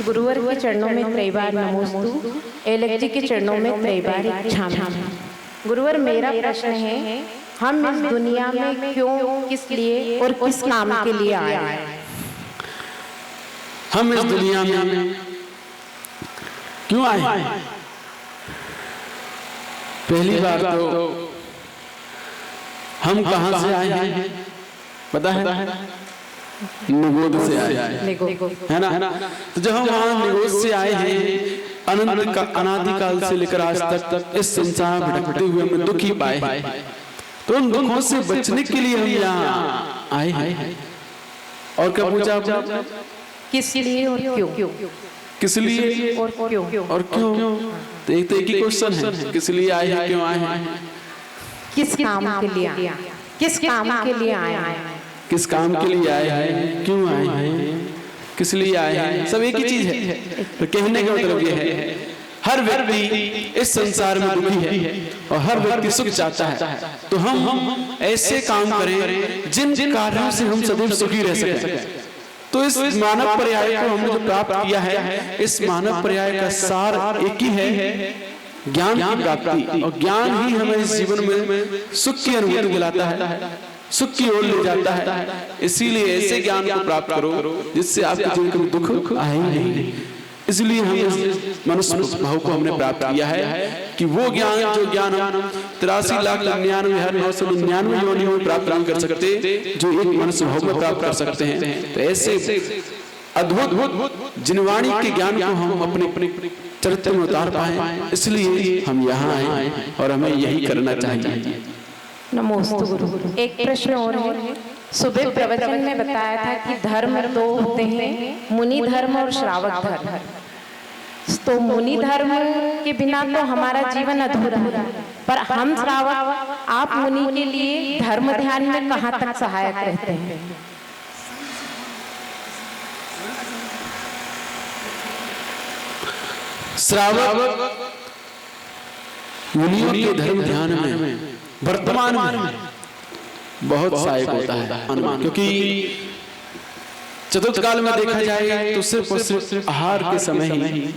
गुरुवर के चरणों में त्रैबार नमोस्तु, एलएच जी के चरणों में त्रैबार क्षाम। गुरुवर मेरा प्रश्न है, हम इस दुनिया में क्यों, किस लिए और किस काम के लिए आए हैं? हम इस दुनिया में क्यों आए हैं? पहली बार तो हम कहां से आए हैं पता है? निगोद से आए हैं, है ना? तो जब हम वहां निगोद से आए हैं, अनंत का अनादिकाल से लेकर आज तक इस संसार में भटकते हुए हम दुखी पाए हैं। तो उन दुखों से बचने के लिए हम यहाँ आए हैं। और क्या पूछा आपने? किस लिए और क्यों? किस लिए और क्यों? और क्यों? तो एक ही क्वेश्चन है, किस लिए आए हैं, क्यों आए हैं? किस काम के लिए आए हैं? किस काम के लिए आए हैं? किस काम के लिए आए हैं, क्यों आए हैं, किस लिए आए हैं, सब एक ही चीज है। तो कहने का मतलब यह है, हर व्यक्ति इस संसार में दुखी है और हर व्यक्ति सुख चाहता है। तो हम ऐसे काम करें जिन कार्यों से हम सदैव सुखी रह सकें। तो इस मानव पर्याय को हमने जो प्राप्त किया है, इस मानव पर्याय का सार एक ही है, ज्ञान की प्राप्ति। और ज्ञान ही हमें इस जीवन में सुख की अनुभूति दिलाता है, सुख की ओर ले जाता है। इसीलिए ऐसे ज्ञान को प्राप्त करो जिससे आपके जीवन में दुख आए नहीं। इसलिए हम इस मनुष्य भाव को हमने प्राप्त किया है कि वो ज्ञान जो ज्ञान हम 83,99,999 योनियों में प्राप्त नहीं कर सकते, जो एक मनुष्य भाव में प्राप्त कर सकते हैं। तो ऐसे अद्भुत जिनवाणी के ज्ञान को हम अपने चरित्र में उतार पाए, इसलिए हम यहाँ आए और हमें यही करना चाहिए। नमोस्तु गुरु। एक प्रश्न और है, सुबह प्रवचन में बताया था कि धर्म दो होते हैं, मुनि धर्म और श्रावक धर्म। तो मुनि धर्म के बिना तो हमारा जीवन अधूरा है, पर हम श्रावक आप मुनि के लिए धर्म ध्यान में कहाँ तक सहायक रहते हैं? श्रावक मुनियों के धर्म ध्यान में वर्तमान में बहुत सहायक होता है, क्योंकि चतुर्थ काल में देखा जाए तो सिर्फ और सिर्फ आहार के समय ही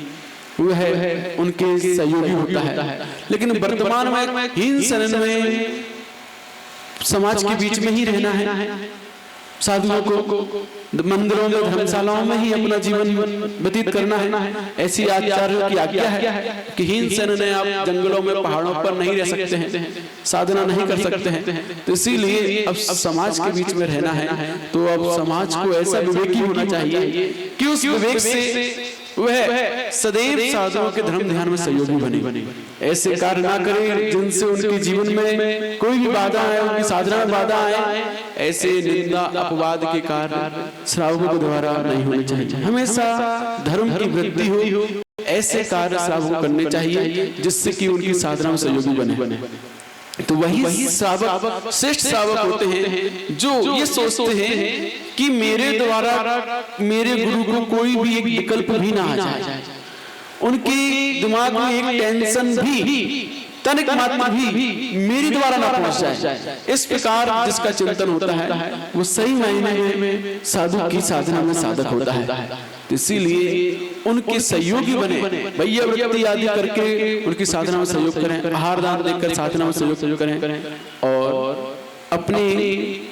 वह उनके सहयोगी होता है। लेकिन वर्तमान में हीन शरण में समाज के बीच में ही रहना है, साधुओं को मंदिरों में धर्मशालाओं में ही अपना जीवन व्यतीत करना है। ऐसी आचार्यों की आज्ञा है कि हीन शरण में आप जंगलों में पहाड़ों पर नहीं रह सकते हैं, साधना नहीं कर सकते हैं। तो इसीलिए अब समाज के बीच में रहना है, तो अब समाज को ऐसा विवेकी होना चाहिए कि उस विवेक से वह सदैव साधुओं के धर्म ध्यान में सहयोगी बने। ऐसे कार्य ना करें जिनसे उनके जीवन में कोई भी बाधा आए, उनकी साधना में बाधा आए। ऐसे निंदा अपवाद के कार्य श्रावकों के द्वारा नहीं होने चाहिए। हमेशा धर्म की वृद्धि हो, ऐसे कार्य श्रावक करने चाहिए जिससे कि उनकी साधना में सहयोगी बने। तो वही श्रावक श्रेष्ठ श्रावक होते हैं जो ये सोचते हैं कि मेरे द्वारा मेरे गुरु को कोई भी एक विकल्प भी ना आ जाए, उनके दिमाग में एक टेंशन भी तनिक मात्र भी मेरे द्वारा ना पहुंच जाए। इस प्रकार जिसका चिंतन होता है वो सही मायने में साधु की साधना में साधक होता है। इसीलिए उनके सहयोगी बने, भैया वृत्ति आदि करके उनकी साधना में सहयोग करें, आहार दान देकर साधना में सहयोग करें और अपने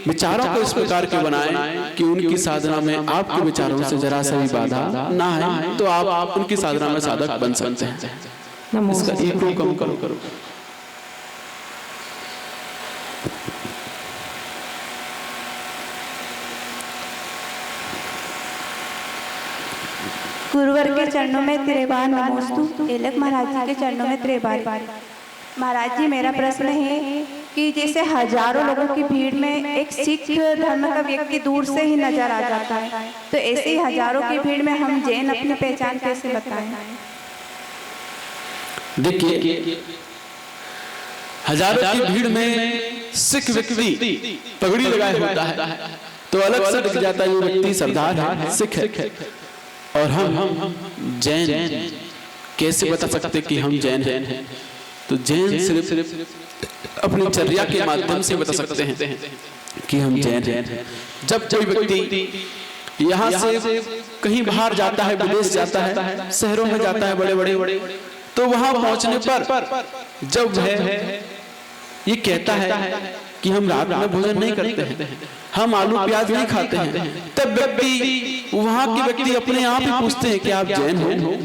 विचारों को इस प्रकार के बनाएं कि उनकी साधना में आपके विचारों से जरा सा भी बाधा ना आए, तो आप उनकी साधना में साधक बन सकते हैं। इसका ईगो कम करो। गुरुवर के चरणों में त्रिबार नमोस्तु, एलएच महाराज जी के चरणों में त्रिबार। महाराज जी, मेरा प्रश्न है कि जैसे हजारों लोगों की भीड़ में एक सिख धर्म का व्यक्ति दूर से ही नजर आ जाता है, तो ऐसे ही हजारों की भीड़ में हम जैन अपनी पहचान कैसे बताएं? देखिए, हजारों की भीड़ में सिख व्यक्ति पगड़ी लगाए होता है तो अलग से दिख जाता है ये व्यक्ति सरदार है, सिख है। और हम जैन कैसे बता सकते कि हम जैन हैं? तो जैन सिर्फ अपनी चर्या के माध्यम से बता सकते हैं कि हम जैन हैं। जब कोई व्यक्ति यहाँ से कहीं बाहर जाता है, विदेश जाता है, शहरों में जाता है बड़े बड़े, तो वहां पहुंचने पर जब है ये कहता है कि हम रात में भोजन नहीं करते हैं, हम आलू प्याज नहीं खाते हैं, तब व्यक्ति वहां के व्यक्ति अपने आप ही पूछते हैं कि आप जैन हो?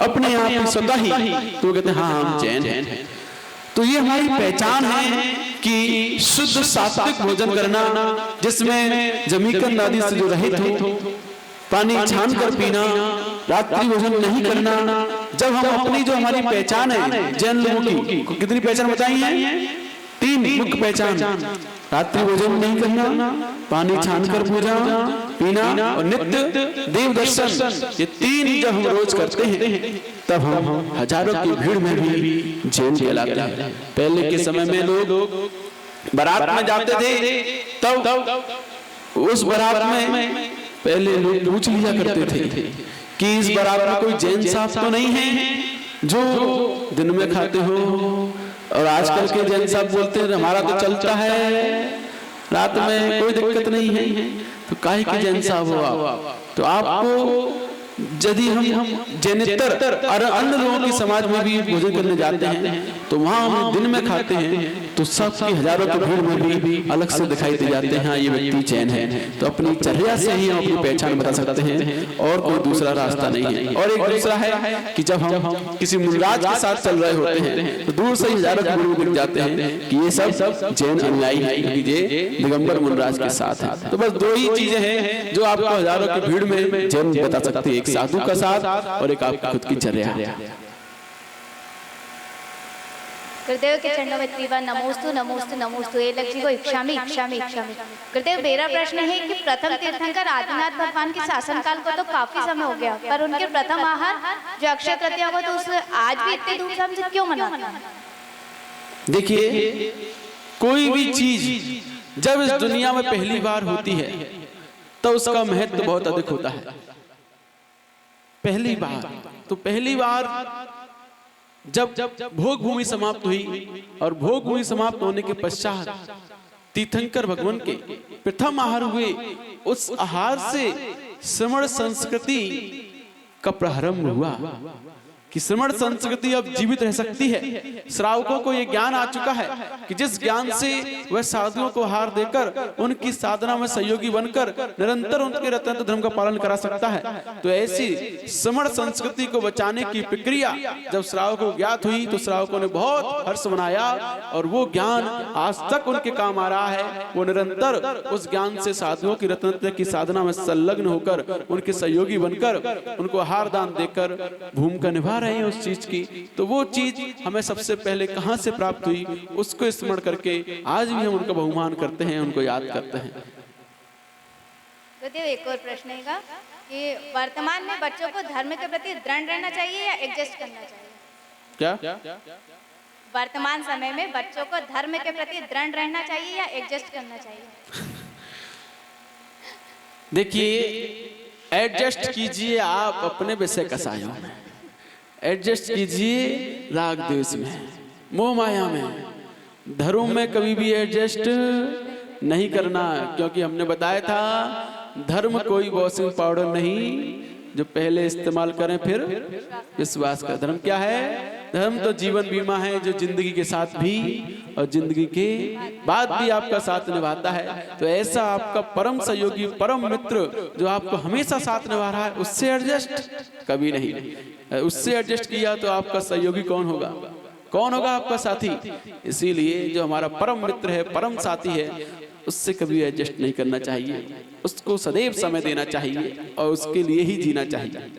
अपने आप ही स्वतः ही तो कहते हैं हाँ हम जैन हैं। तो ये हमारी पहचान है कि शुद्ध सात्विक भोजन करना, जिसमें जमीकंद आदि से जो रहित हो, पानी छान कर पीना, रात्रि भोजन नहीं करना। जब हम अपनी जो हमारी पहचान है जैन लोगों की, कितनी पहचान बताई है? 3 मुख्य पहचान, रात्रि भोजन नहीं करना, पानी छान कर पूजा पीना और नित्य देव दर्शन। ये 3 जब हम रोज करते हैं तब हम हजारों की भीड़ में भी जैन कहलाते हैं। पहले के समय में लोग बारात में जाते थे, तब उस बारात में पहले लोग पूछ लिया करते थे कि इस बारात में कोई जैन साहब तो नहीं है जो दिन में खाते हो? और आजकल के जैन साहब बोलते हैं हमारा तो चलता है, रात में कोई दिक्कत नहीं है। तो काहे के जैन साहब हो आप? तो आपको यदि हम जैनेतर और अन्य लोगों की समाज में भी भोजन करने जाते हैं तो वहाँ हम दिन में खाते हैं तो सबकी हजारों की भीड़ में भी अलग से दिखाई दे जाते हैं हाँ ये व्यक्ति जैन है। तो अपनी चर्या से ही हम अपनी पहचान बता सकते हैं और कोई दूसरा रास्ता नहीं है। और एक दूसरा है कि जब हम किसी मुनराज के साथ चल रहे होते हैं तो दूर से ही हजारों की भीड़ में दिख जाते हैं कि ये सब जैन अनुयायी है, क्योंकि ये दिगंबर मुनराज के साथ है। तो बस 2 ही चीजें हैं जो आपको हजारों की भीड़ में जैन बता सकती है, एक साधु का साथ और एक आपकी खुद की चर्या। गुरुदेव के चरणों में त्रिवार नमोस्तु नमोस्तु नमोस्तु। ये लक्ष्मी को इक्षामी इक्षामी इक्षामी। गुरुदेव मेरा प्रश्न है कि प्रथम तीर्थंकर आदिनाथ भगवान के शासन काल को तो काफी समय हो गया, पर उनके प्रथम आहार जो अक्षय तृतीया को तो उस आज भी इतने धूमधाम से क्यों मनाते हैं? देखिए, कोई भी चीज जब इस दुनिया में पहली बार होती है तो उसका महत्व बहुत अधिक होता है। पहली बार तो पहली बार जब भोग भूमि समाप्त हुई और भोग भूमि समाप्त होने के पश्चात तीर्थंकर भगवान के प्रथम आहार हुए, उस आहार से श्रमण संस्कृति का प्रारंभ हुआ कि श्रमण संस्कृति अब जीवित रह सकती है। श्रावकों को यह ज्ञान आ चुका है कि जिस ज्ञान से वह साधुओं को आहार देकर उनकी साधना में सहयोगी बनकर निरंतर उनके रत्न धर्म का पालन करा सकता है। तो ऐसी श्रमण संस्कृति को बचाने की प्रक्रिया जब श्रावकों को ज्ञात हुई तो श्रावकों ने बहुत हर्ष मनाया और वो ज्ञान आज तक उनके काम आ रहा है। वो निरंतर उस ज्ञान से साधुओं की रत्न की साधना में संलग्न होकर उनके सहयोगी बनकर उनको आहार दान देकर भूमिका निभा रहे हैं उस चीज की। तो वो चीज हमें सबसे पहले कहां से प्राप्त हुई उसको स्मरण करके आज भी हम उनका बहुमान करते हैं, उनको याद करते हैं। गुरुदेव एक और प्रश्न है कि वर्तमान में बच्चों को धर्म के प्रति दृढ़ रहना चाहिए या एडजस्ट करना चाहिए? क्या वर्तमान समय में बच्चों को धर्म के प्रति दृढ़ रहना चाहिए या एडजस्ट करना चाहिए? देखिए, एडजस्ट कीजिए आप अपने विषय कसायों में, एडजस्ट कीजिए राग द्वेष में, मोह माया में। धर्म में कभी भी एडजस्ट नहीं करना, क्योंकि हमने बताया था धर्म कोई वॉशिंग पाउडर नहीं जो पहले इस्तेमाल करें फिर विश्वास का। धर्म क्या है? धर्म तो जीवन बीमा है जो जिंदगी के साथ भी और जिंदगी के बाद भी आपका साथ निभाता है। तो ऐसा आपका परम सहयोगी, परम मित्र जो आपको हमेशा साथ निभा रहा है, उससे एडजस्ट कभी नहीं। उससे एडजस्ट किया तो आपका सहयोगी कौन होगा? कौन होगा आपका साथी? इसीलिए जो हमारा परम मित्र है, परम साथी है, उससे कभी एडजस्ट नहीं करना चाहिए। उसको सदैव समय देना चाहिए और उसके लिए ही जीना चाहिए।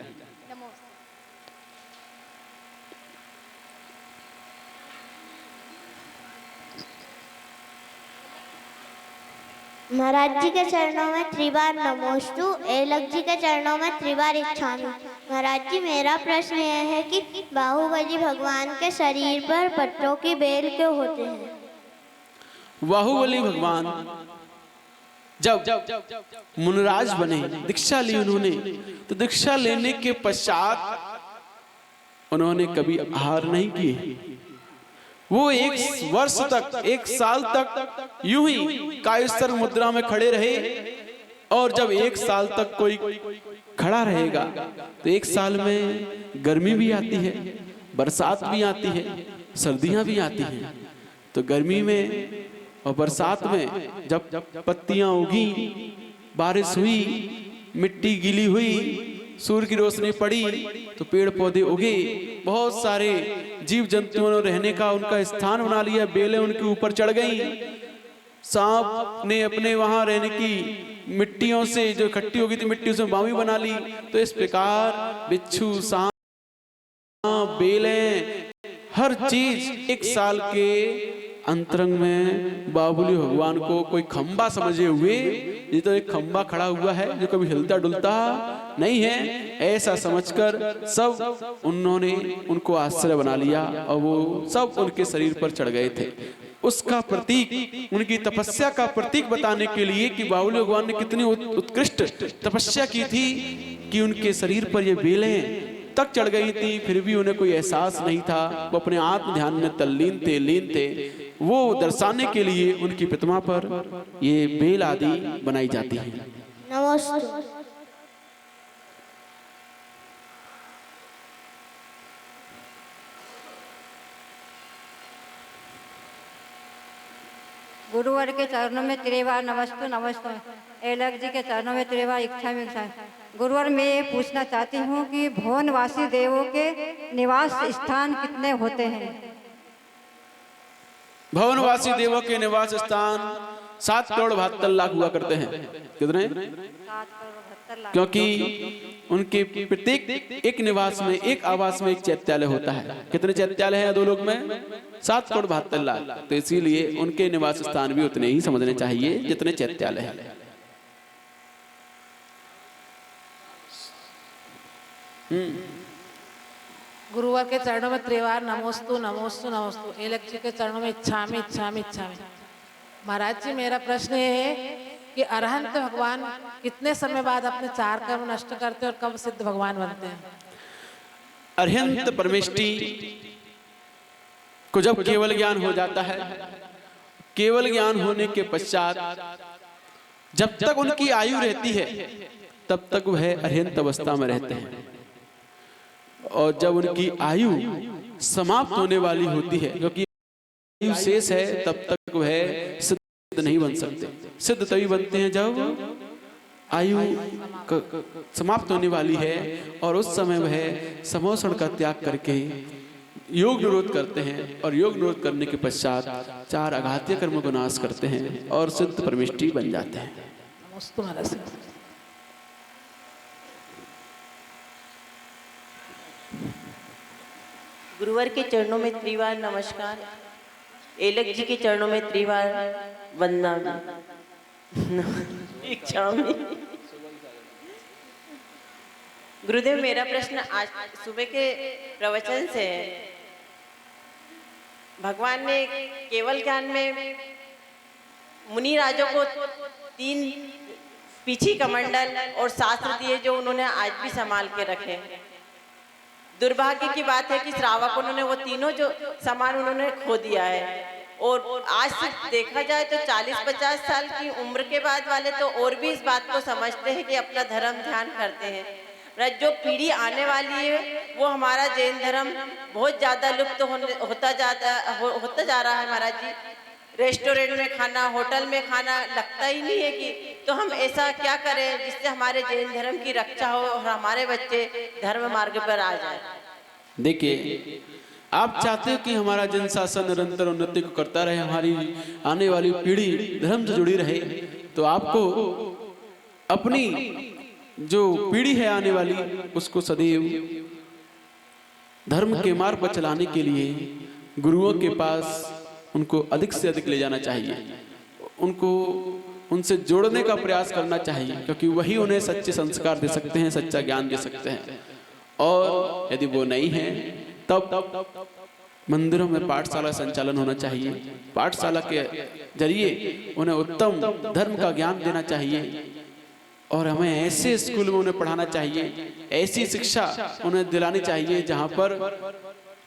महाराज जी के चरणों में त्रिबार नमोस्तु, एलक जी के चरणों में त्रिबार इच्छामि। महाराज जी मेरा प्रश्न यह है कि बाहुबली भगवान के शरीर पर पत्तों की बेल क्यों होते हैं? बाहुबली भगवान जब मुनराज बने, दीक्षा ली उन्होंने, तो दीक्षा लेने के पश्चात उन्होंने कभी आहार नहीं किए। वो 1 वर्ष तक, 1 साल तक यूं ही कायस्तर मुद्रा में खड़े रहे और जब 1 साल तक कोई खड़ा रहेगा तो 1 साल में गर्मी भी आती है, बरसात भी आती है, सर्दियां भी आती हैं। तो गर्मी में और बरसात में जब पत्तियां उगी, बारिश हुई, मिट्टी गीली हुई, सूर्य की रोशनी पड़ी तो पेड़ पौधे उगे, बहुत सारे जीव जंतुओं ने रहने का उनका स्थान बना लिया, बेलें उनके ऊपर चढ़ गई, सांप ने अपने वहां रहने की मिट्टियों से जो इकट्ठी हो गई थी मिट्टी से बावी बना ली। तो इस प्रकार बिच्छू, सांप, बेलें, हर चीज 1 साल के अंतरंग में बाबुली भगवान को कोई खंबा समझे हुए, ये तो एक खंबा खड़ा हुआ है जो कभी हिलता डुलता नहीं है, ऐसा समझकर सब उन्होंने उनको आश्रय बना लिया और वो सब उनके शरीर पर चढ़ गए थे। उसका प्रतीक, उनकी तपस्या का प्रतीक बताने के लिए कि बाबुली भगवान ने कितनी उत्कृष्ट तपस्या की थी कि उनके शरीर पर ये बेलें तक चढ़ गई थी, फिर भी उन्हें कोई एहसास नहीं था, वो अपने आत्म ध्यान में तल्लीन थे, लीन थे। वो दर्शाने के लिए उनकी प्रतिमा पर ये बेल आदि बनाई जाती है। नमस्ते। गुरुवर के चरणों में त्रिवार नमस्तु नमस्तु, एलक जी के चरणों में त्रिवार इच्छा में इच्छा। गुरुवर मैं ये पूछना चाहती हूँ कि भुवनवासी देवों के निवास स्थान कितने होते हैं? भुवनवासी देवों के निवास स्थान 7,72,00,000 हुआ करते हैं। कितने? 7,72,00,000। क्योंकि उनके प्रत्येक एक निवास में, एक आवास में एक चैत्यालय होता है। कितने चैत्यालय हैं अधोलोक में? 7,72,00,000। तो इसीलिए उनके निवास स्थान भी उतने ही समझने चाहिए जितने चैत्यालय हैं। गुरुवर के चरणों में त्रिवार नमोस्तु नमोस्तु नमोस्तु, एलक जी के चरणों में इच्छामि इच्छामि इच्छामि। महाराज जी मेरा प्रश्न ये है कि अरहंत भगवान कितने समय बाद अपने 4 कर्म नष्ट करते हैं और कब सिद्ध भगवान बनते हैं? अरहंत परमेष्टि को जब केवल ज्ञान हो जाता है, केवल ज्ञान होने के पश्चात जब तक उनकी आयु रहती है तब तक वह अरहंत अवस्था में रहते हैं, और जब उनकी आयु समाप्त होने वाली होती है, क्योंकि आयु शेष है, तब तक वह सिद्ध नहीं बन सकते। सिद्ध तभी बनते हैं जब आयु समाप्त होने वाली है, और उस समय वह समोषण का त्याग करके योग निरोध करते हैं, और योग निरोध करने के पश्चात 4 अघातीय कर्मों को नाश करते हैं और सिद्ध परमेष्टि बन जाते हैं। नमोस्तु महाराज। गुरुवर के चरणों में त्रिवार नमस्कार, एलक जी के चरणों में त्रिवार वंदना इच्छा में। गुरुदेव मेरा प्रश्न आज सुबह के प्रवचन से है। भगवान ने केवल ज्ञान में मुनि राजों को 3 पीछी कमंडल और शास्त्र दिए जो उन्होंने आज भी संभाल के रखे। दुर्भाग्य की बात है कि श्रावक उन्होंने वो तीनों जो सामान उन्होंने खो दिया है, और आज से देखा जाए तो 40-50 साल की उम्र के बाद वाले तो और भी इस बात को समझते हैं कि अपना धर्म ध्यान करते हैं। जो पीढ़ी आने वाली है वो हमारा जैन धर्म बहुत ज़्यादा लुप्त होता जा रहा है महाराज जी। रेस्टोरेंट में खाना, होटल में खाना लगता ही नहीं है कि, तो हम ऐसा क्या करें जिससे हमारे जैन धर्म की रक्षा हो और हमारे बच्चे धर्म मार्ग पर आ जाए? देखिए, आप चाहते हो कि हमारा जन शासन निरंतर उन्नति को करता रहे, हमारी आने वाली पीढ़ी धर्म से जुड़ी रहे, तो आपको अपनी जो पीढ़ी है आने वाली उसको सदैव धर्म के मार्ग पर चलाने के लिए गुरुओं के पास उनको अधिक से अधिक ले जाना चाहिए, उनको उनसे जोड़ने का प्रयास करना चाहिए, क्योंकि वही उन्हें सच्चे संस्कार दे सकते हैं, सच्चा ज्ञान दे सकते हैं। और यदि वो नहीं है तब मंदिरों में पाठशाला संचालन होना चाहिए। पाठशाला के जरिए उन्हें उत्तम धर्म का ज्ञान देना चाहिए, और हमें ऐसे स्कूल में उन्हें पढ़ाना चाहिए, ऐसी शिक्षा उन्हें दिलानी चाहिए जहाँ पर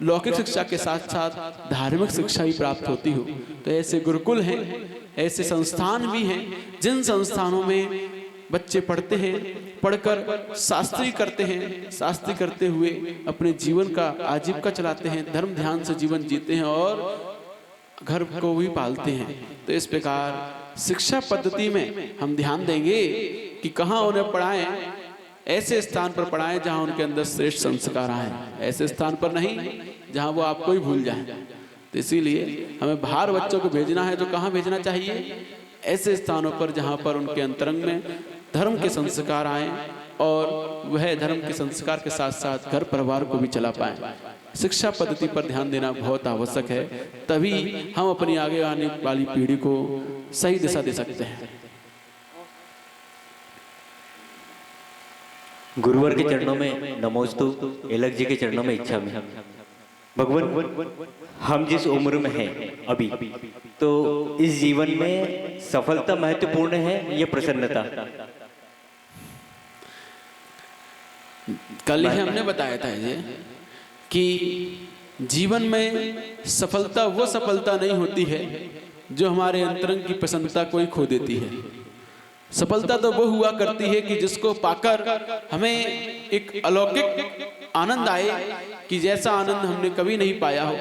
लौकिक शिक्षा के साथ साथ धार्मिक शिक्षा भी प्राप्त होती हो। तो ऐसे गुरुकुल हैं, ऐसे संस्थान भी हैं जिन संस्थानों में बच्चे पढ़ते हैं, पढ़कर शास्त्री करते हैं, शास्त्री करते हुए अपने जीवन का आजीविका चलाते हैं, धर्म ध्यान से जीवन जीते हैं और घर को भी पालते हैं। तो इस प्रकार शिक्षा पद्धति में हम ध्यान देंगे कि कहाँ उन्हें पढ़ाएं, ऐसे स्थान पर पढ़ाएं जहाँ उनके अंदर श्रेष्ठ संस्कार आए, ऐसे स्थान पर नहीं जहाँ वो आपको ही भूल जाएं। तो इसीलिए हमें बाहर बच्चों को भेजना है तो कहाँ भेजना चाहिए? ऐसे स्थानों पर जहाँ पर उनके अंतरंग में धर्म के संस्कार आए और वह धर्म के संस्कार के साथ साथ घर परिवार को भी चला पाए। शिक्षा पद्धति पर ध्यान देना बहुत आवश्यक है, तभी हम अपनी आगे आने वाली पीढ़ी को सही दिशा दे सकते हैं। गुरुवर के चरणों में नमोस्तु, एलक जी के चरणों में इच्छा में। भगवान, हम जिस उम्र में हैं अभी, तो इस जीवन में सफलता महत्वपूर्ण है या प्रसन्नता? कल ही हमने बताया था ये कि जीवन में सफलता वो सफलता नहीं होती है जो हमारे अंतरंग की प्रसन्नता को ही खो देती है। सफलता तो वो हुआ करती है कि जिसको पाकर हमें एक अलौकिक आनंद आए कि जैसा आनंद हमने कभी नहीं पाया हो,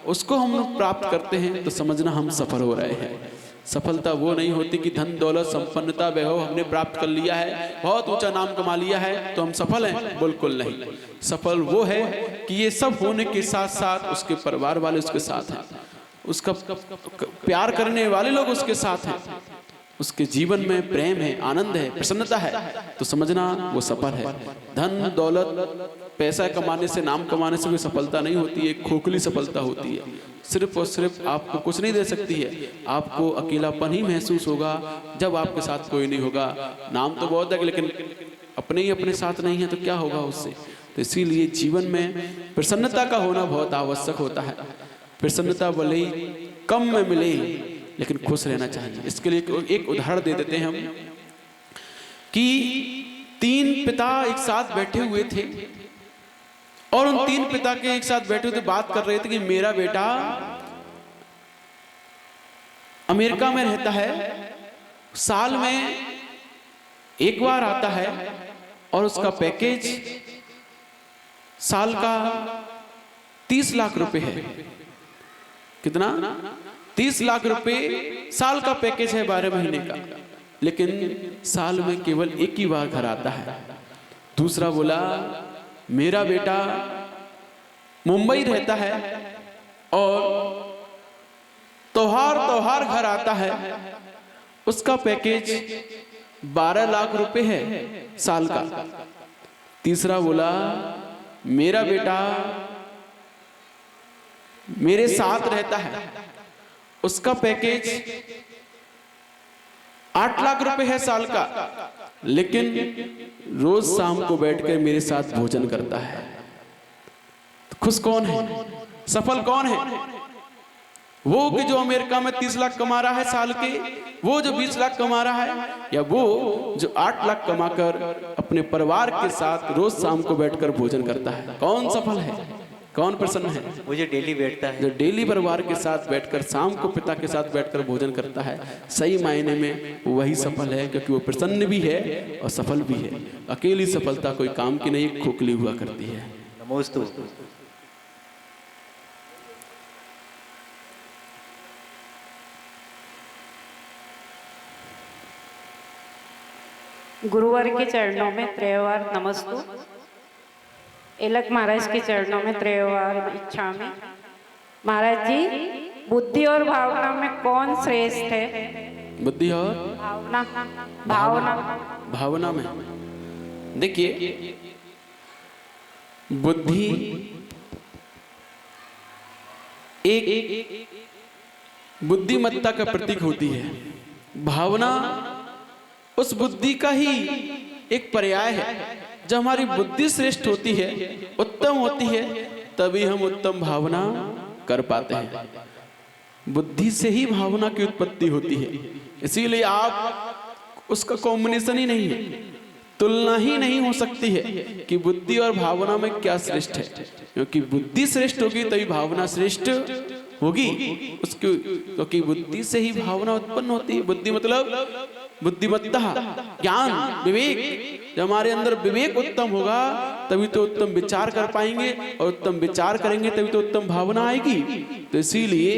उसको हम प्राप्त करते हैं तो समझना हम सफल हो रहे हैं। सफलता वो नहीं होती कि धन दौलत संपन्नता वैभव हमने प्राप्त कर लिया है, बहुत ऊंचा नाम कमा लिया है तो हम सफल हैं, बिल्कुल नहीं। सफल वो है कि ये सब होने के साथ साथ उसके परिवार वाले उसके साथ हैं, उसका प्यार करने वाले लोग उसके साथ हैं, उसके जीवन में प्रेम है, आनंद है, प्रसन्नता है, तो समझना वो सफल है। धन दौलत पैसा कमाने से, नाम कमाने से कोई सफलता नहीं होती है, एक खोखली सफलता होती है। सिर्फ और सिर्फ आपको कुछ नहीं दे सकती है, आपको अकेलापन ही महसूस होगा जब आपके साथ कोई नहीं होगा। नाम तो बहुत है लेकिन अपने ही अपने साथ नहीं है तो क्या होगा उससे। तो इसीलिए जीवन में प्रसन्नता का होना बहुत आवश्यक होता है। प्रसन्नता भले ही कम में मिले लेकिन खुश रहना चाहिए। इसके लिए एक उदाहरण दे देते हैं हम कि 3 पिता एक साथ बैठे हुए थे और उन 3 पिता के एक साथ बैठे हुए बात कर रहे थे कि मेरा बेटा अमेरिका में रहता है, साल में एक बार आता है और उसका पैकेज साल का 30 लाख रुपए है। कितना? 30 लाख रुपए साल का पैकेज है 12 महीने का, लेकिन साल में केवल एक ही बार घर आता है। दूसरा बोला मेरा बेटा मुंबई रहता है और त्योहार घर आता है, उसका पैकेज 12 लाख रुपए है साल का। तीसरा बोला मेरा बेटा मेरे साथ रहता है, उसका पैकेज 8 लाख रुपए है साल का, लेकिन रोज शाम को बैठकर मेरे साथ भोजन करता है। तो खुश कौन है? सफल कौन है? वो कि जो अमेरिका में 30 लाख कमा रहा है साल के, वो जो 20 लाख कमा रहा है, या वो जो 8 लाख कमाकर अपने परिवार के साथ रोज शाम को बैठकर भोजन करता है? कौन सफल है? कौन प्रसन्न है? वो जो डेली बैठता है, जो डेली परिवार के साथ बैठकर शाम को पिता के साथ बैठकर भोजन करता है, सही मायने में वही सफल है, क्योंकि वो प्रसन्न भी है और सफल भी है। अकेली सफलता कोई काम की नहीं, खोखली हुआ करती है। नमोस्तु। गुरुवर के चरणों में त्रयवार नमस्तु, एलक महाराज के चरणों में त्रयवार इच्छा में। महाराज जी, बुद्धि और भावना में कौन श्रेष्ठ है? बुद्धि और भावना में देखिए, बुद्धि एक बुद्धिमत्ता का प्रतीक होती है, भावना उस बुद्धि का ही एक पर्याय है। जब हमारी बुद्धि श्रेष्ठ होती है, उत्तम होती है, तभी हम उत्तम भावना कर पाते हैं। बुद्धि से ही भावना की उत्पत्ति होती है, इसीलिए आप उसका कॉम्बिनेशन ही नहीं है, तुलना ही नहीं हो सकती है कि बुद्धि और भावना में क्या श्रेष्ठ है। क्योंकि बुद्धि श्रेष्ठ होगी तभी भावना श्रेष्ठ होगी उसकी, क्योंकि बुद्धि से ही भावना उत्पन्न होती है। बुद्धि मतलब बुद्धिमत्ता, ज्ञान, विवेक, जब हमारे अंदर विवेक उत्तम होगा तभी तो उत्तम विचार कर पाएंगे, और उत्तम विचार करेंगे तभी तो उत्तम भावना आएगी। तो इसीलिए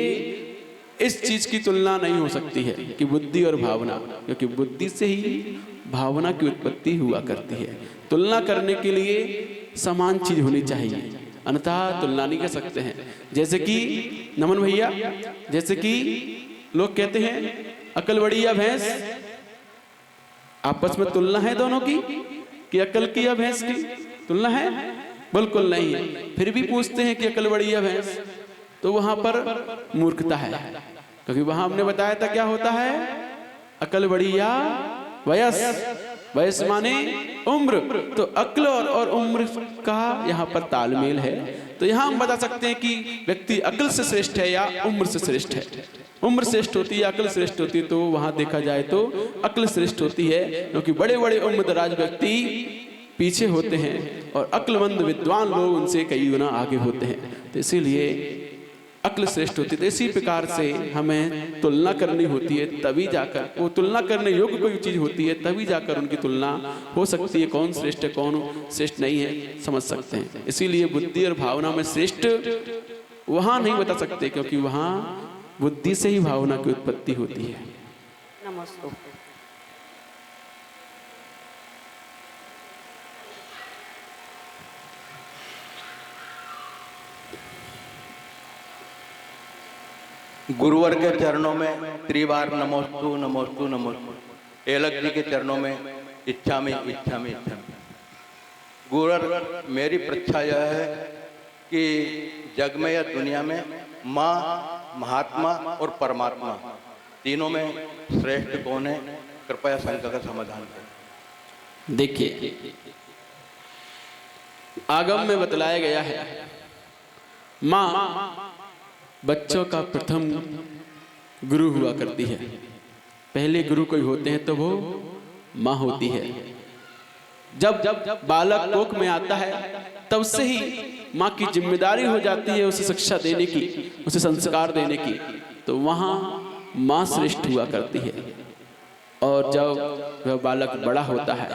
इस चीज की तुलना नहीं हो सकती है कि बुद्धि और भावना, क्योंकि बुद्धि से ही भावना की उत्पत्ति हुआ करती है। तुलना करने के लिए समान चीज होनी चाहिए, अन्यथा तुलना नहीं कर सकते हैं। जैसे कि नमन भैया, जैसे कि लोग कहते हैं अकल बड़ी या भैंस, आपस में तुलना है दोनों की कि अकल की या भैंस की तुलना है? बिल्कुल नहीं है। फिर भी पूछते हैं कि अकल बड़ी या भैंस, तो वहां पर मूर्खता है, क्योंकि वहां हमने बताया था क्या होता है, अकल बड़ी या वयस, वयस माने उम्र, तो अक्ल और उम्र का यहाँ पर तालमेल है। तो यहाँ हम बता सकते हैं कि व्यक्ति अक्ल से श्रेष्ठ है या उम्र से श्रेष्ठ है। उम्र श्रेष्ठ होती है, अक्ल श्रेष्ठ होती है, तो वहां देखा जाए तो अक्ल श्रेष्ठ होती है, क्योंकि बड़े बड़े उम्रदराज व्यक्ति पीछे होते हैं और अक्लमंद विद्वान लोग उनसे कई गुना आगे होते हैं। तो इसीलिए अक्ल श्रेष्ठ होती है। तो इसी प्रकार से हमें तुलना करनी होती है, तभी जाकर वो तुलना करने योग्य कोई चीज होती है, तभी जाकर उनकी तुलना हो सकती है। कौन श्रेष्ठ है कौन श्रेष्ठ नहीं है समझ सकते हैं। इसीलिए बुद्धि और भावना में श्रेष्ठ वहां नहीं बता सकते, क्योंकि वहां बुद्धि से ही भावना की उत्पत्ति होती है। नमस्ते। गुरुवर के चरणों में त्रिबार नमोस्तु नमोस्तु नमोस्तु। एलक जी के चरणों में इच्छामि इच्छामि इच्छामि। गुरुवर, मेरी परीक्षा यह है कि जग में या दुनिया में माँ, महात्मा और परमात्मा तीनों में श्रेष्ठ कौन है? कृपया शंका का समाधान करें। देखिए, आगम में बतलाया गया है माँ बच्चों का प्रथम गुरु हुआ करती है। पहले गुरु कोई होते हैं तो वो माँ होती है। जब बालक कोख में आता है तब से ही माँ की जिम्मेदारी हो जाती है उसे शिक्षा देने की, उसे संस्कार देने की। तो वहाँ माँ श्रेष्ठ हुआ करती है। और जब वह बालक बड़ा होता है,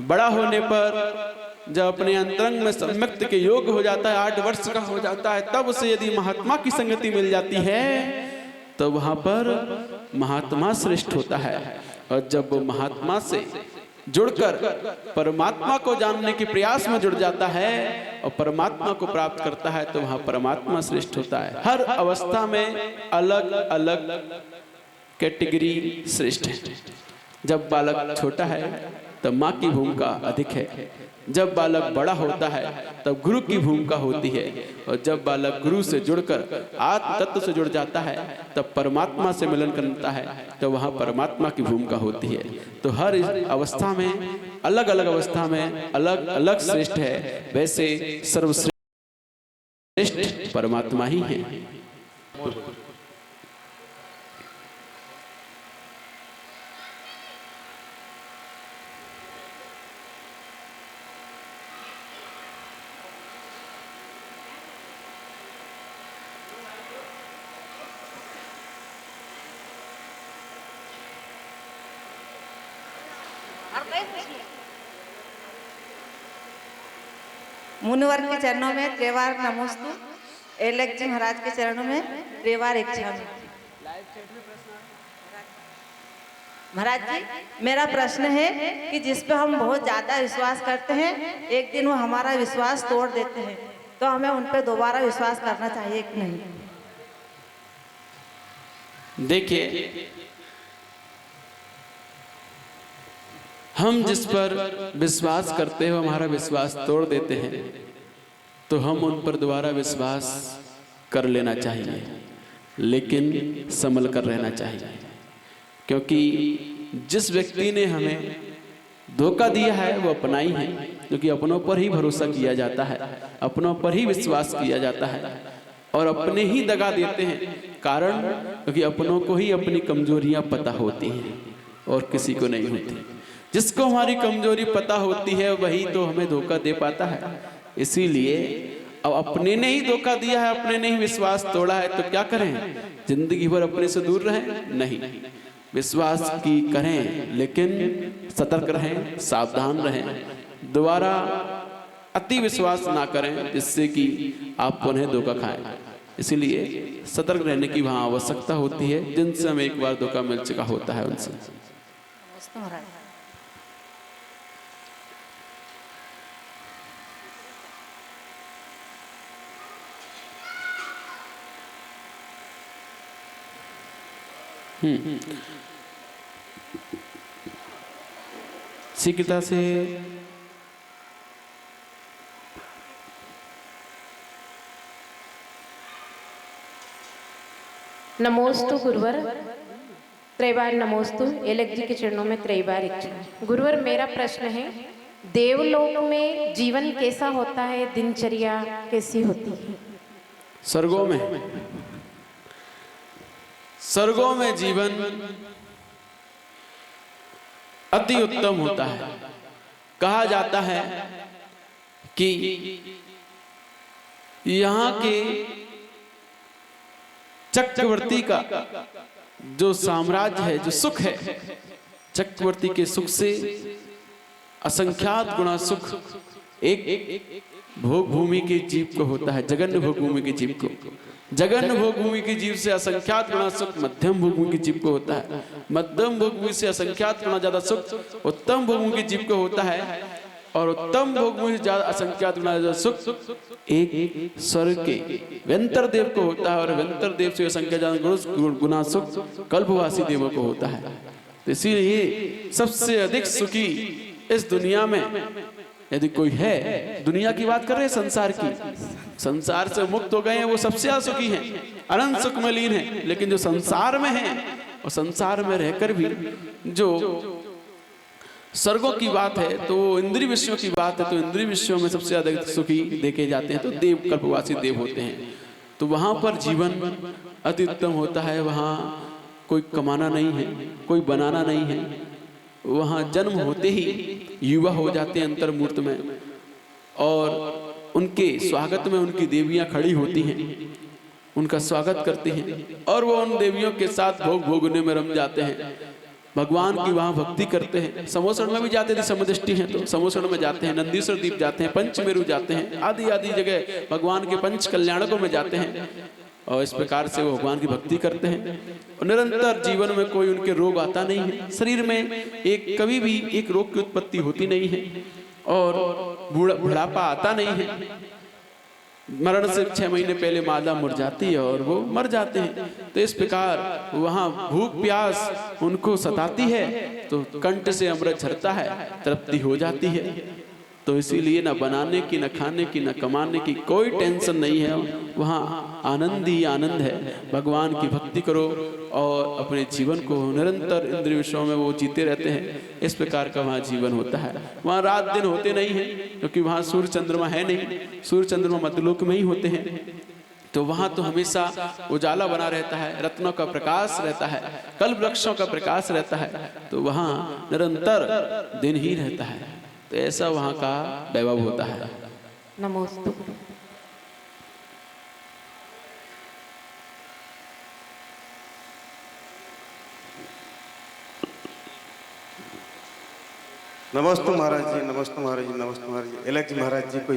बड़ा होने पर जब अपने अंतरंग में सम्यक्त के योग्य हो जाता है, 8 वर्ष का हो जाता है, तब उसे यदि महात्मा की संगति मिल जाती है तो वहाँ पर महात्मा श्रेष्ठ होता है। और जब वो महात्मा से जुड़कर परमात्मा को जानने के प्रयास में जुड़ जाता है और परमात्मा को प्राप्त करता है तो वहाँ परमात्मा श्रेष्ठ होता है। हर अवस्था में अलग अलग कैटेगरी श्रेष्ठ है। जब बालक छोटा है तब माँ की भूमिका अधिक है, जब बालक बड़ा होता है तब गुरु की भूमिका होती है, और जब बालक गुरु से जुड़कर आत्म तत्व से जुड़ जाता है तब परमात्मा से मिलन करता है तो वहाँ परमात्मा की भूमिका होती है। तो हर अवस्था में अलग अलग अवस्था में अलग अलग श्रेष्ठ है। वैसे सर्वश्रेष्ठ परमात्मा ही है। मुनिवर के चरणों में त्रिवार नमोस्तु। एलक जी महाराज के चरणों में त्रिवार इच्छामि। महाराज जी, मेरा प्रश्न है कि जिस पे हम बहुत ज्यादा विश्वास करते हैं, एक दिन वो हमारा विश्वास तोड़ देते हैं, तो हमें उन पे दोबारा विश्वास करना चाहिए कि नहीं? देखिए, हम जिस पर विश्वास करते हैं वो हमारा विश्वास तोड़ देते हैं, तो हम उन पर दोबारा विश्वास कर लेना चाहिए, लेकिन संभल कर रहना चाहिए। क्योंकि जिस व्यक्ति ने हमें धोखा दिया है वो अपना ही है, क्योंकि अपनों पर ही भरोसा किया जाता है, अपनों पर ही विश्वास किया जाता है और अपने ही दगा देते हैं। कारण क्योंकि अपनों को ही अपनी कमजोरियां पता होती हैं और किसी को नहीं होती। जिसको हमारी कमजोरी पता होती है वही तो हमें धोखा दे पाता है। इसीलिए अब अपने ने ही धोखा दिया है, अपने ने ही विश्वास तोड़ा है, तो क्या करें? जिंदगी भर अपने से दूर रहें? नहीं, विश्वास की करें, लेकिन सतर्क रहें, सावधान रहें, दोबारा अति विश्वास ना करें जिससे कि आप पुनः धोखा खाएं। इसीलिए सतर्क रहने की वहाँ आवश्यकता होती है। जिनसे हमें एक बार धोखा मिल चुका होता है उनसे। शीघ्रता से नमोस्तु गुरुवर, त्रैबार नमोस्तु। एलक जी के चरणों में त्रैबार इच्छा। गुरुवर, मेरा प्रश्न है, देवलोक में जीवन कैसा होता है, दिनचर्या कैसी होती है? स्वर्गों में जीवन अति उत्तम होता है। कहा जाता है कि यहाँ के चक्रवर्ती का जो साम्राज्य है, जो सुख है, चक्रवर्ती के सुख से असंख्यात गुना सुख एक भोग भूमि के जीव को होता है, जगन्य भोग भूमि के जीव को। जगन्य भोग भूमि के जीव से असंख्यात गुना सुख मध्यम भोग भूमि के जीव को होता है। मध्यम भोग भूमि से असंख्यात गुना ज्यादा सुख उत्तम भोग भूमि के जीव को होता है। और उत्तम भोग भूमि से ज्यादा असंख्यात गुना ज्यादा सुख एक स्वर्ग के व्यंतर देव को होता है। और व्यंतर देव से असंख्यात गुना सुख कल्पवासी देवों को होता है। तो इसीलिए सबसे अधिक सुखी इस दुनिया में यदि कोई है, दुनिया की बात कर रहे हैं, संसार की, संसार से मुक्त हो गए हैं वो सबसे ज्यादा सुखी हैं, अनंत सुख में लीन है। लेकिन जो संसार में है और संसार में रहकर भी जो स्वर्गों की बात है, तो इंद्रिय विषयों की बात है, तो इंद्रिय विषयों में सबसे ज्यादा सुखी देखे जाते हैं तो देव, कल्पवासी देव होते हैं। तो वहां पर जीवन अति उत्तम होता है। वहां कोई कमाना नहीं है, कोई बनाना नहीं है। वहाँ जन्म होते ही युवा हो जाते हैं अंतर्मूर्त में, और उनके स्वागत में उनकी देवियां खड़ी होती हैं, उनका स्वागत करते हैं और वो उन देवियों के साथ भोग भोगने में रम जाते हैं। भगवान की वहाँ भक्ति करते हैं। समोसण में भी जाते थे, समदृष्टि हैं तो समोसण में जाते हैं, नंदीश्वर द्वीप जाते हैं, पंचमेरु जाते हैं, आदि आदि जगह भगवान के पंच कल्याणकों में जाते हैं। और इस प्रकार से वो भगवान की भक्ति करते हैं। और निरंतर जीवन में कोई उनके रोग आता नहीं है, शरीर में एक कभी भी एक रोग की उत्पत्ति होती नहीं है, और बुढ़ापा आता नहीं है। मरण से 6 महीने पहले मादा मुरझाती है और वो मर जाते हैं। तो इस प्रकार वहाँ भूख प्यास उनको सताती है तो कंठ से अमृत झरता है, तृप्ति हो जाती है। तो इसीलिए न बनाने की, न खाने की, न कमाने की कोई टेंशन नहीं है। वहाँ आनंद ही आनंद है। भगवान की भक्ति करो और अपने जीवन को निरंतर इंद्रिय विषयों में वो जीते रहते हैं। इस प्रकार का वहाँ जीवन होता है। वहाँ रात दिन होते नहीं हैं, क्योंकि वहाँ सूर्य चंद्रमा है नहीं। सूर्य चंद्रमा मध्यलोक में ही होते हैं। तो वहाँ तो हमेशा उजाला बना रहता है, रत्नों का प्रकाश रहता है, कल्प वृक्षों का प्रकाश रहता है। तो वहाँ निरंतर दिन ही रहता है। तो ऐसा वहाँ का वैभव होता है। नमोस्तु। नमस्ते महाराज जी, नमस्ते महाराज जी, नमस्ते महाराज जी। एलक जी महाराज जी को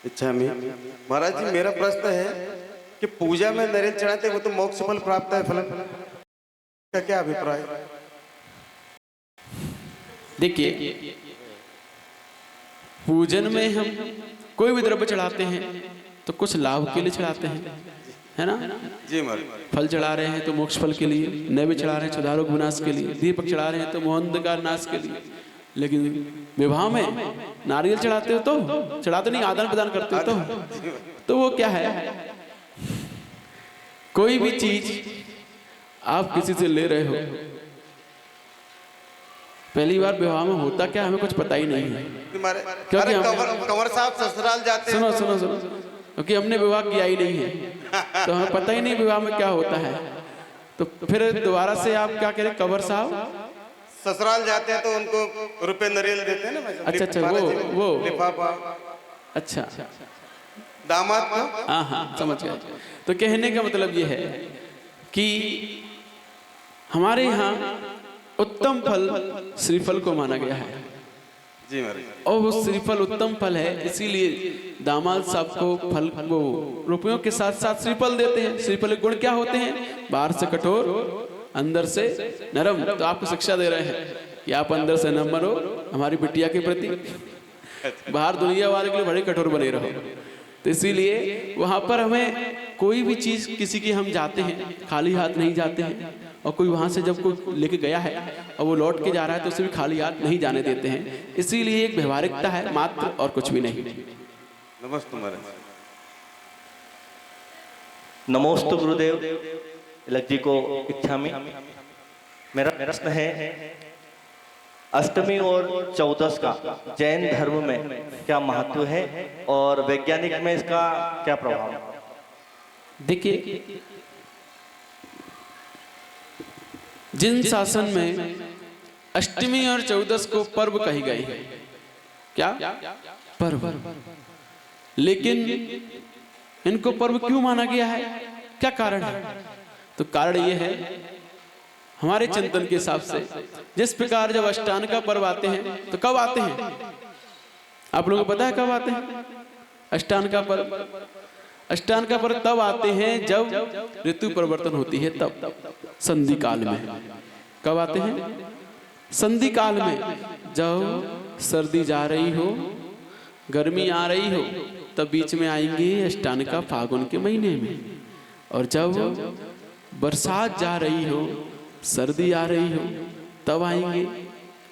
इच्छा में महाराज जी मेरा प्रश्न है कि पूजा में नारियल चढ़ाते वो तो मोक्ष फल प्राप्त है, फल का क्या अभिप्राय? देखिए, पूजन में हम कोई भी द्रव्य चढ़ाते हैं तो कुछ लाभ के लिए चढ़ाते हैं, है ना जी महाराज। फल चढ़ा रहे हैं तो मोक्ष फल के लिए, नैवेद्य चढ़ा रहे हैं सुधारोग विनाश के लिए, दीपक चढ़ा रहे हैं तो मोहंधकार नाश के लिए। लेकिन विवाह में नारियल चढ़ाते हो तो चढ़ाते नहीं, आदान प्रदान करते हो तो वो क्या है? कोई भी चीज आप किसी से ले रहे हो, पहली बार विवाह में होता क्या हमें कुछ पता ही नहीं है। क्योंकि कंवर साहब ससुराल जाते हैं। सुनो, क्योंकि हमने विवाह किया ही नहीं है तो हमें पता ही नहीं विवाह में क्या होता है। तो फिर दोबारा से आप क्या कह रहे, कंवर साहब ससुराल जाते हैं तो उनको रुपए नारियल देते हैं ना। अच्छा, वो लिफाफा। अच्छा, दामाद को। हाँ, समझ गए। तो कहने का मतलब ये है कि हमारे यहाँ उत्तम फल श्रीफल को माना गया है जी महाराज। और वो श्रीफल उत्तम फल है, इसीलिए दामाद साहब को फल को रुपयों के साथ साथ श्रीफल देते हैं। श्रीफल के गुण क्या होते हैं? बाहर से कठोर, अंदर से नरम। तो आपको शिक्षा दे रहे हैं कि आप अंदर से नरम बनो हमारी बिटिया के प्रति, बाहर दुनिया वाले के लिए बड़े कठोर बने रहो। तो इसीलिए वहाँ पर हमें कोई भी चीज़ किसी की हम जाते हैं खाली हाथ नहीं जाते हैं, और कोई वहाँ से जब कोई लेके गया है और वो लौट के जा रहा है तो उसे भी खाली हाथ नहीं जाने देते हैं। इसीलिए एक व्यवहारिकता है मात्र, और कुछ भी नहीं। नमस्ते महाराज। नमोस्तु गुरुदेव। तिलक जी को इच्छा में मेरा प्रश्न है, अष्टमी और चौदस का जैन धर्म में क्या महत्व है और वैज्ञानिक में इसका क्या प्रभाव है? देखिए, जिन शासन में अष्टमी और चौदस को पर्व कही गई है, क्या पर्व, लेकिन इनको पर्व क्यों माना गया है, क्या कारण है? तो कारण ये है हमारे चिंतन के हिसाब से, जिस प्रकार जब अष्टान का पर्व आते हैं तो कब आते हैं? आप लोगों को पता है कब आते हैं अष्टान का पर्व? अष्टान का पर्व तब आते हैं जब ऋतु परिवर्तन होती है, तब संधि काल में। कब आते हैं? संधि काल में, जब सर्दी जा रही हो, गर्मी आ रही हो, तब बीच में आएंगे अष्टान का फागुन के महीने में। और जब बरसात जा रही हो, सर्दी आ रही हो, तब आएंगे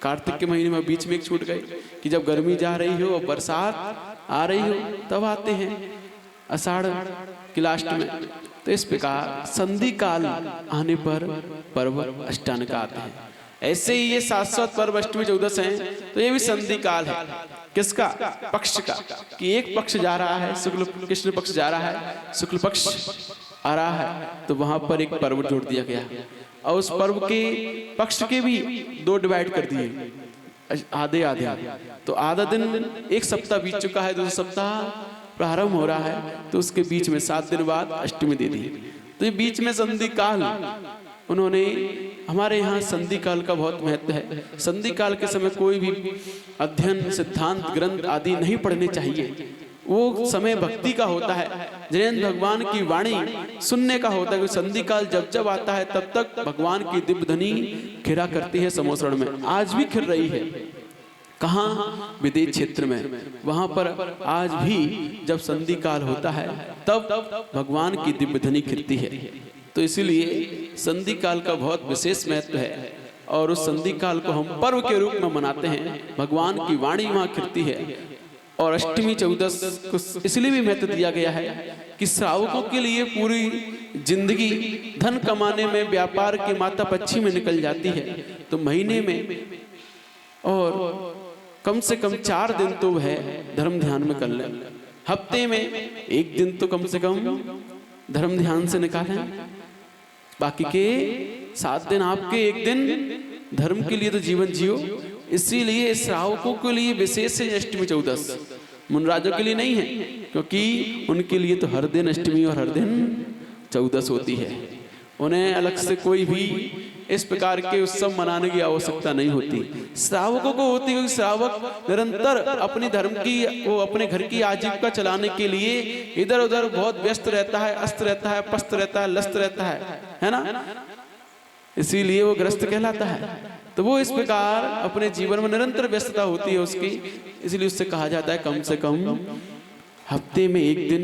कार्तिक के महीने में। बीच में एक छूट गई कि जब गर्मी जा रही हो और बरसात आ रही हो, तब आते हैं आषाढ़ की लास्ट में। तो इस प्रकार संधि काल आने पर पर्व अष्टान का आते हैं। ऐसे ही ये शाश्वत पर्व अष्टमी चौदस हैं, तो ये भी संधि काल है। किसका? पक्ष का, कि एक पक्ष जा रहा है, शुक्ल कृष्ण पक्ष जा रहा है, शुक्ल पक्ष आ रहा है, तो वहां पर एक पर्व जोड़ दिया गया। और उस पर्व के पक्ष के भी दो डिवाइड कर दिए, आधे आधे। तो आधा दिन, एक सप्ताह बीत चुका है, दूसरा सप्ताह प्रारंभ हो रहा है, तो उसके बीच में 7 दिन बाद अष्टमी दे दी। तो ये बीच में संधि काल, उन्होंने हमारे यहाँ संधि काल का बहुत महत्व है। संधि काल के समय कोई भी अध्ययन, सिद्धांत, ग्रंथ आदि नहीं पढ़ने चाहिए। वो समय भक्ति का होता है, जैन भगवान की वाणी सुनने का होता है। संधि काल जब जब आता है तब तक भगवान की दिव्य ध्वनि खिरा करती है समोसरण में। आज भी खिर रही है। कहाँ? विदेश क्षेत्र में। वहां पर आज भी जब संधि काल होता है तब भगवान की दिव्य ध्वनि खिरती है। तो इसीलिए संधि काल का बहुत विशेष महत्व है, और उस संधि काल को हम पर्व के रूप में मनाते हैं। भगवान की वाणी वहां खिरती है। और अष्टमी चौदस को इसलिए भी महत्व दिया गया है कि श्रावकों के लिए पूरी जिंदगी धन कमाने में, व्यापार के माता पक्षी में निकल जाती है। तो महीने में और कम से कम 4 दिन तो वह धर्म ध्यान में कर लें। हफ्ते में 1 दिन तो कम से कम धर्म ध्यान से निकालें। बाकी के 7 दिन आपके 1 दिन धर्म के लिए तो जीवन जियो। इसीलिए श्रावकों के लिए विशेष है अष्टमी चौदस, मुनराजों के लिए नहीं है, क्योंकि उनके लिए तो हर दिन अष्टमी और हर दिन चौदस होती है। उन्हें अलग से कोई भी इस प्रकार के उत्सव मनाने की आवश्यकता नहीं होती। श्रावकों को होती है, क्योंकि श्रावक निरंतर अपनी धर्म की, वो अपने घर की आजीविका चलाने के लिए इधर उधर बहुत व्यस्त रहता है, अस्त रहता है, पस्त रहता है, लस्त रहता है ना। इसीलिए वो ग्रस्त कहलाता है। तो वो इस प्रकार अपने जीवन में निरंतर व्यस्तता होती है उसकी, इसलिए उससे कहा जाता है कम से कम हफ्ते में 1 दिन,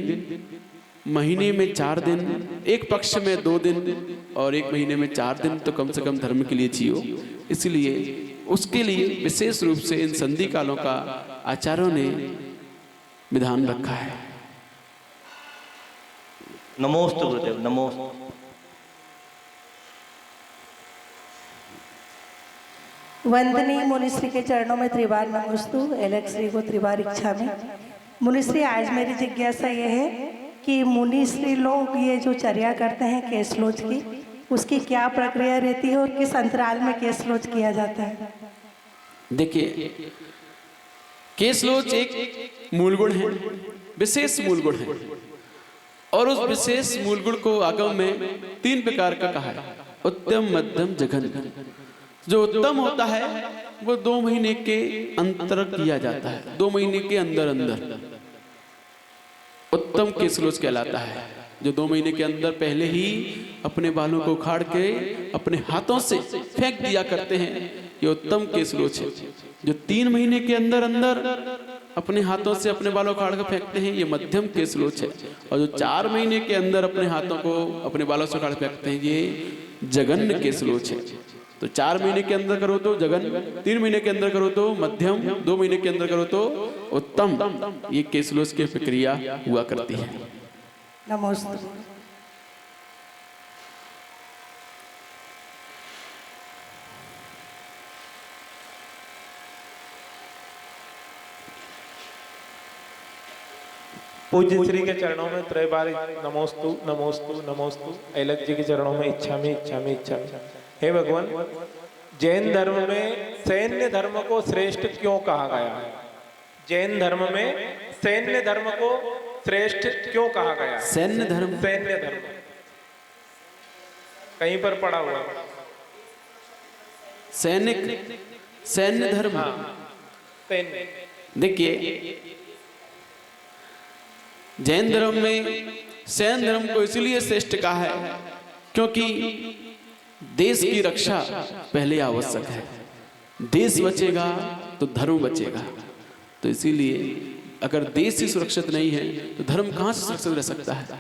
महीने में 4 दिन, एक पक्ष में 2 दिन और एक महीने में 4 दिन तो कम से कम धर्म के लिए जियो। इसलिए उसके लिए विशेष रूप से इन संधि कालों का आचार्यों ने विधान रखा है। नमोस्तु गुरुदेव, नमोस्तु। वंदनीय मुनिश्री के चरणों में त्रिवार नमोस्तु। एलेक्श्री को त्रिवार इच्छा में। मुनिश्री, आज मेरी जिज्ञासा ये है कि मुनिश्री लोग ये जो चर्या करते हैं केशलोच की, उसकी क्या प्रक्रिया रहती है और किस अंतराल में केशलोच किया जाता है? देखिए, केशलोच एक मूल गुण है, विशेष मूल गुण है, और उस विशेष मूल गुण को आगम में 3 प्रकार का कहा है। उत्तम मध्यम जघन। जो उत्तम होता है वो 2 महीने के अंतर किया जाता है, 2 महीने के अंदर अंदर उत्तम केसलोच कहलाता है। जो 2 महीने के अंदर पहले ही अपने बालों को उखाड़ के अपने हाथों से फेंक दिया करते हैं, ये उत्तम केसलोच है। जो 3 महीने के अंदर अंदर अपने हाथों से अपने बालों उखाड़ कर फेंकते हैं, ये मध्यम केसलोच है। और जो 4 महीने के अंदर अपने हाथों को अपने बालों से उखाड़ फेंकते हैं, ये जघन्य केसलोच है। तो 4 महीने के अंदर करो तो जघन्य, 3 महीने के अंदर करो तो मध्यम, 2 महीने के अंदर करो तो उत्तम। ये केसलोच की प्रक्रिया हुआ करती है। नमस्ते। पूज्य श्री के चरणों में त्रैबार नमोस्तु नमोस्तु नमोस्तु। ऐलक जी के चरणों में इच्छामि इच्छामि इच्छामि। हे भगवान, जैन धर्म में सैन्य धर्म को श्रेष्ठ क्यों कहा गया है? जैन धर्म में सैन्य धर्म को श्रेष्ठ क्यों कहा गया है? सैन्य धर्म कहीं पर पड़ा हुआ सैन्य धर्म। देखिए, जैन धर्म में सैन्य धर्म को इसलिए श्रेष्ठ कहा है क्योंकि देश की रक्षा पहले आवश्यक है। देश बचेगा तो धर्म बचेगा। तो इसीलिए अगर देश ही सुरक्षित नहीं है तो धर्म कहाँ से सुरक्षित रह सकता है?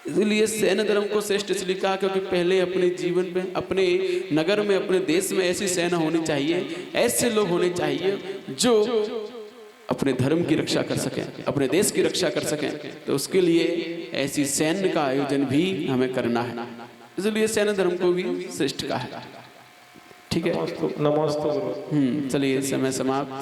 इसलिए सैन्य धर्म को श्रेष्ठ इसलिए कहा क्योंकि पहले अपने जीवन में, अपने नगर में, अपने देश में ऐसी सेना होनी चाहिए, ऐसे लोग होने चाहिए जो अपने धर्म की रक्षा कर सकें, अपने देश की रक्षा कर सकें। तो उसके लिए ऐसी सैन्य का आयोजन भी हमें करना है। इसलिए सैन्य धर्म को भी श्रेष्ठ कहा है। ठीक है, नमस्ते। चलिए समय समाप्त।